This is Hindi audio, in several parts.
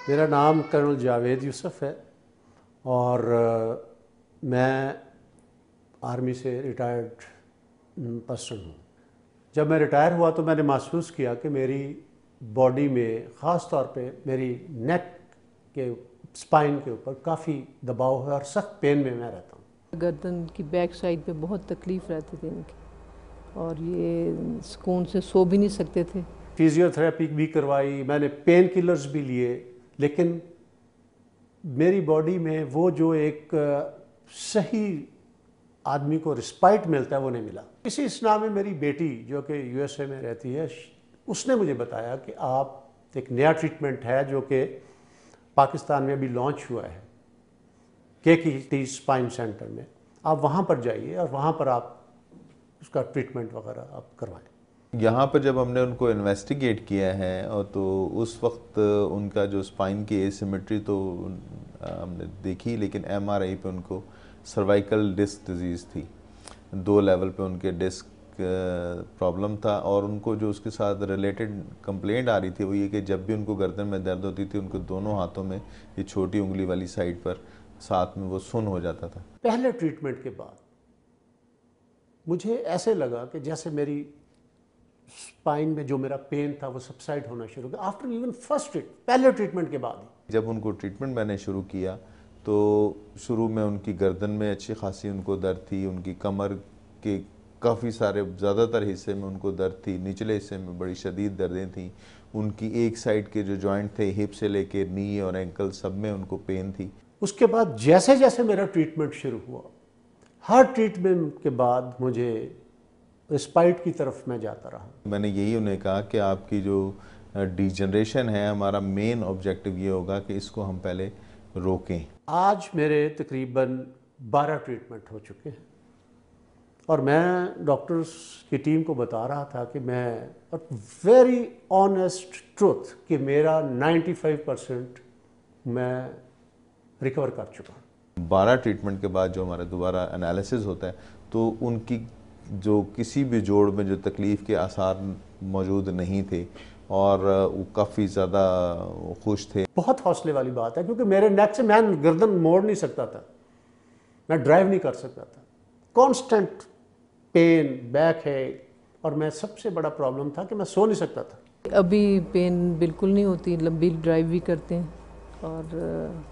मेरा नाम कर्नल जावेद यूसुफ है और मैं आर्मी से रिटायर्ड पर्सन हूँ। जब मैं रिटायर हुआ तो मैंने महसूस किया कि मेरी बॉडी में ख़ास तौर पे मेरी नेक के स्पाइन के ऊपर काफ़ी दबाव है और सख्त पेन में मैं रहता हूँ। गर्दन की बैक साइड पे बहुत तकलीफ़ रहती थी इनकी और ये सुकून से सो भी नहीं सकते थे। फिजियोथेरेपी भी करवाई, मैंने पेन किलर्स भी लिए, लेकिन मेरी बॉडी में वो जो एक सही आदमी को रिस्पाइट मिलता है वो नहीं मिला। इसी इसना में मेरी बेटी जो कि यूएसए में रहती है, उसने मुझे बताया कि आप एक नया ट्रीटमेंट है जो कि पाकिस्तान में अभी लॉन्च हुआ है के स्पाइन सेंटर में, आप वहाँ पर जाइए और वहाँ पर आप उसका ट्रीटमेंट वगैरह आप करवाएं। यहाँ पर जब हमने उनको इन्वेस्टिगेट किया है और तो उस वक्त उनका जो स्पाइन की एसिमेट्री तो हमने देखी, लेकिन एमआरआई पे उनको सर्वाइकल डिस्क डिजीज़ थी। 2 लेवल पे उनके डिस्क प्रॉब्लम था और उनको जो उसके साथ रिलेटेड कंप्लेंट आ रही थी वो ये कि जब भी उनको गर्दन में दर्द होती थी उनको दोनों हाथों में ये छोटी उंगली वाली साइड पर साथ में वो सुन्न हो जाता था। पहले ट्रीटमेंट के बाद मुझे ऐसे लगा कि जैसे मेरी स्पाइन में जो मेरा पेन था वो सबसाइड होना शुरू हो गया आफ्टर इवन पहले ट्रीटमेंट के बाद ही। जब उनको ट्रीटमेंट मैंने शुरू किया तो शुरू में उनकी गर्दन में अच्छी खासी उनको दर्द थी, उनकी कमर के काफ़ी सारे ज़्यादातर हिस्से में उनको दर्द थी, निचले हिस्से में बड़ी शदीद दर्दें थी, उनकी एक साइड के जो जॉइंट थे हिप से लेके नी और एंकल सब में उनको पेन थी। उसके बाद जैसे जैसे मेरा ट्रीटमेंट शुरू हुआ, हर ट्रीटमेंट के बाद मुझे रिस्पाइट की तरफ मैं जाता रहा। मैंने यही उन्हें कहा कि आपकी जो डिजनरेशन है, हमारा मेन ऑब्जेक्टिव ये होगा कि इसको हम पहले रोकें। आज मेरे तकरीबन 12 ट्रीटमेंट हो चुके हैं और मैं डॉक्टर्स की टीम को बता रहा था कि मैं वेरी ऑनेस्ट ट्रुथ कि मेरा 95% मैं रिकवर कर चुका हूँ। 12 ट्रीटमेंट के बाद जो हमारा दोबारा एनालिसिस होता है तो उनकी जो किसी भी जोड़ में जो तकलीफ़ के आसार मौजूद नहीं थे और वो काफ़ी ज़्यादा खुश थे। बहुत हौसले वाली बात है क्योंकि मेरे नेक से मैं गर्दन मोड़ नहीं सकता था, मैं ड्राइव नहीं कर सकता था, कांस्टेंट पेन, बैक है और मैं सबसे बड़ा प्रॉब्लम था कि मैं सो नहीं सकता था। अभी पेन बिल्कुल नहीं होती, लंबी ड्राइव भी करते हैं और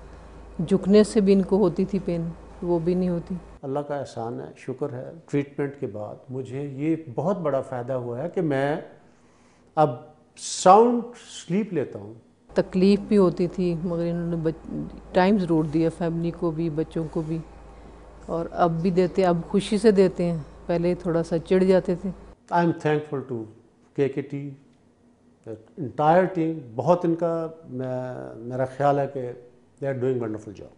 झुकने से भी इनको होती थी पेन, वो भी नहीं होती। अल्लाह का एहसान है, शुक्र है। ट्रीटमेंट के बाद मुझे ये बहुत बड़ा फ़ायदा हुआ है कि मैं अब साउंड स्लीप लेता हूँ। तकलीफ़ भी होती थी मगर इन्होंने टाइम ज़रूर दिया, फैमिली को भी बच्चों को भी, और अब भी देते, अब खुशी से देते हैं, पहले थोड़ा सा चिढ़ जाते थे। I am thankful to the entire team. बहुत इनका मेरा ख्याल है कि they are doing wonderful job.